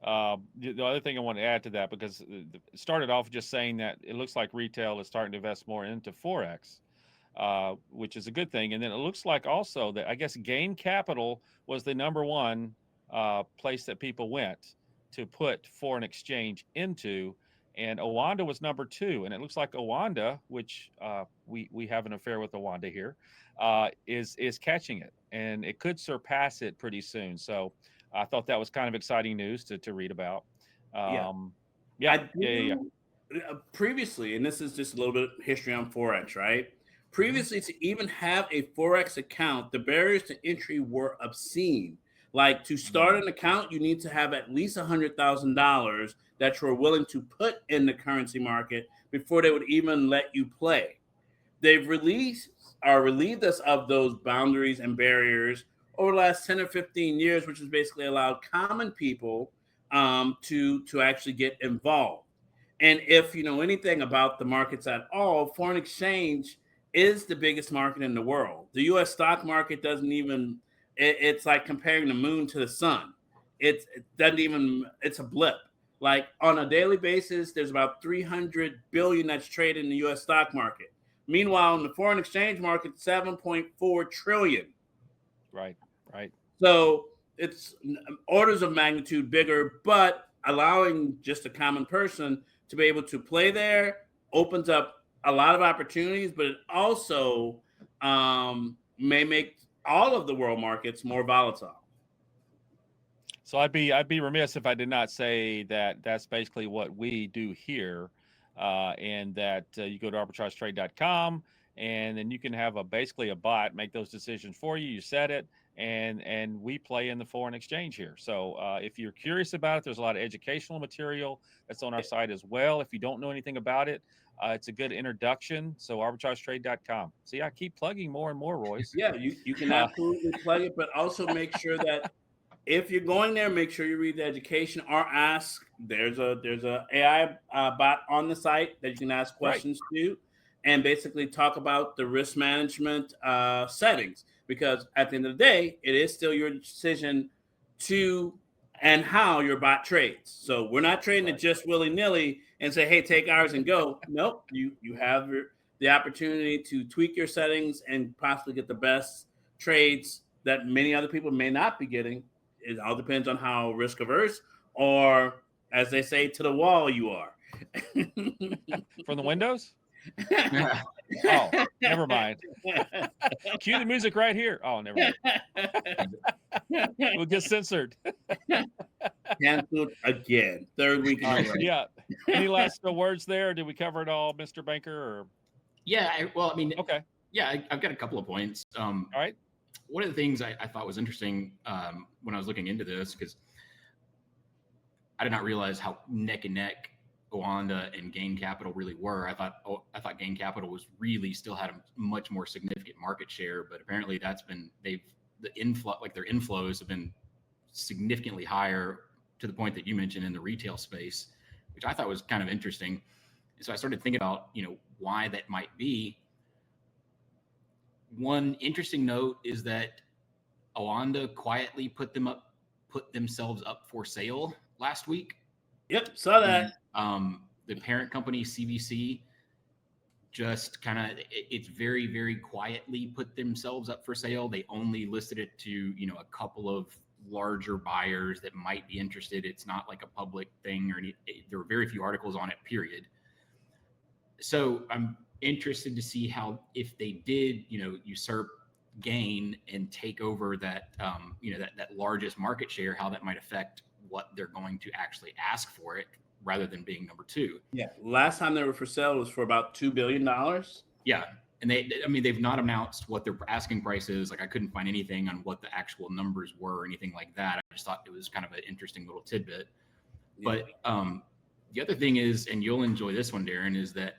The other thing I want to add to that, because it started off just saying that it looks like retail is starting to invest more into Forex, which is a good thing. And then it looks like also that I guess Gain Capital was the number one place that people went to put foreign exchange into. And Oanda was number two. And it looks like Oanda, which we have an affair with Oanda here, is catching it. And it could surpass it pretty soon. So I thought that was kind of exciting news to read about. Yeah, Um, yeah, I yeah, yeah, yeah. do. Previously, and this is just a little bit of history on Forex, right? Hmm. Previously, to even have a Forex account, the barriers to entry were obscene. Like to start Mm. an account, you need to have at least $100,000 that you're willing to put in the currency market before they would even let you play. They've released or relieved us of those boundaries and barriers over the last 10 or 15 years, which has basically allowed common people to actually get involved. And if you know anything about the markets at all, foreign exchange is the biggest market in the world. The US stock market doesn't even, it's like comparing the moon to the sun. It doesn't even, it's a blip. Like on a daily basis, there's about 300 billion that's traded in the US stock market. Meanwhile, in the foreign exchange market, 7.4 trillion. Right, right. So it's orders of magnitude bigger, but allowing just a common person to be able to play there opens up a lot of opportunities, but it also may make all of the world markets more volatile. So I'd be remiss if I did not say that that's basically what we do here, and that you go to arbitragetrade.com, and then you can have a basically a bot make those decisions for you. You set it, and we play in the foreign exchange here. So if you're curious about it, there's a lot of educational material that's on our site as well. If you don't know anything about it, it's a good introduction. So arbitragetrade.com. See, I keep plugging more and more, Royce. Yeah, you can Uh, absolutely plug it, but also make sure that if you're going there, make sure you read the education or ask. There's a AI bot on the site that you can ask right. questions to, and basically talk about the risk management settings. Because at the end of the day, it is still your decision to and how your bot trades. So we're not trading it Right. just willy nilly and say, "Hey, take ours and go." Nope, you have the opportunity to tweak your settings and possibly get the best trades that many other people may not be getting. It all depends on how risk averse or, as they say, to the wall you are. From the windows? Oh, never mind. Cue the music right here. Oh, never mind. We'll get censored. Canceled again, third week in All a right. row. Yeah. Any last words there? Did we cover it all, Mr. Banker? Or Yeah, well, I mean, okay. yeah, I've got a couple of points. All right. One of the things I thought was interesting when I was looking into this, because I did not realize how neck and neck Oanda and Gain Capital really were. I thought Gain Capital was really still had a much more significant market share, but apparently the inflow, like their inflows have been significantly higher to the point that you mentioned in the retail space, which I thought was kind of interesting. And so I started thinking about, why that might be. One interesting note is that Oanda quietly put themselves up for sale last week. Yep, saw that. The parent company CVC just it's very, very quietly put themselves up for sale. They only listed it to a couple of larger buyers that might be interested. It's not like a public thing there were very few articles on it, period. So I'm interested to see how, if they did usurp Gain and take over that that largest market share, how that might affect what they're going to actually ask for it rather than being number two. Yeah, last time they were for sale was for about $2 billion. Yeah. And they've not announced what their asking price is. Like, I couldn't find anything on what the actual numbers were or anything like that. I just thought it was kind of an interesting little tidbit. Yeah. But the other thing is, and you'll enjoy this one, Darren, is that,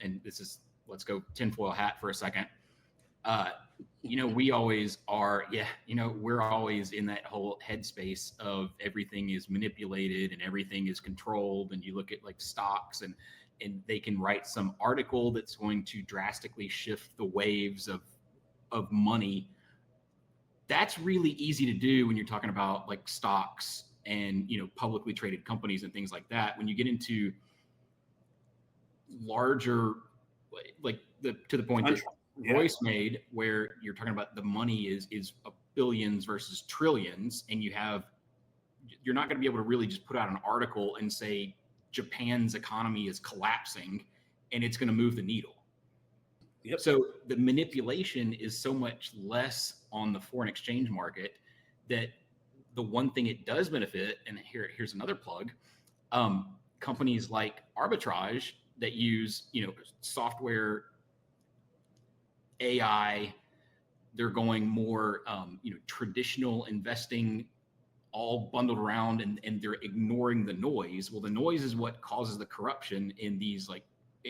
and this is, let's go tinfoil hat for a second. We always are, we're always in that whole headspace of everything is manipulated and everything is controlled. And you look at like stocks and they can write some article that's going to drastically shift the waves of money. That's really easy to do when you're talking about like stocks and, publicly traded companies and things like that. When you get into larger, to the point that Royce made, where you're talking about the money is billions versus trillions, and you're not going to be able to really just put out an article and say Japan's economy is collapsing and it's going to move the needle. Yep. So the manipulation is so much less on the foreign exchange market that the one thing it does benefit, and here's another plug, companies like Arbitrage that use, software, AI, they're going more, traditional investing, all bundled around, and they're ignoring the noise. Well, the noise is what causes the corruption in these,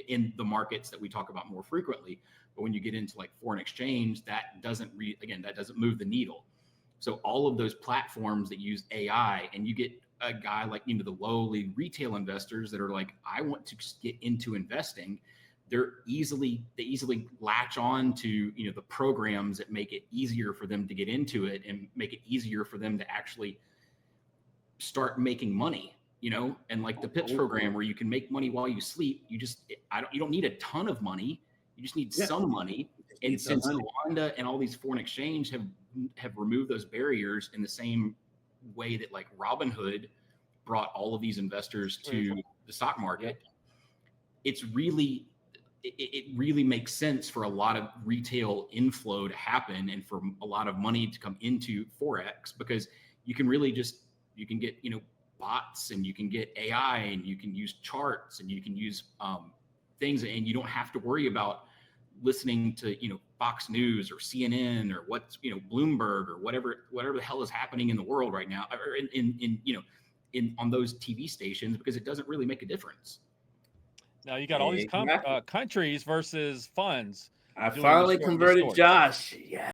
in the markets that we talk about more frequently. But when you get into foreign exchange, that doesn't move the needle. So all of those platforms that use AI, and you get a guy like, the lowly retail investors that are like, I want to get into investing. They easily latch on to, the programs that make it easier for them to get into it and make it easier for them to actually start making money, and the PIPS program where you can make money while you sleep. You don't need a ton of money. You just need some money. And since Oanda and all these foreign exchange have removed those barriers in the same way that Robinhood brought all of these investors to the stock market, it really makes sense for a lot of retail inflow to happen and for a lot of money to come into Forex, because you can really you can get, bots, and you can get AI, and you can use charts, and you can use things, and you don't have to worry about listening to, Fox News or CNN or what's, Bloomberg or whatever the hell is happening in the world right now, or on those TV stations, because it doesn't really make a difference. Now you got all these countries versus funds. I finally converted Josh. Yeah.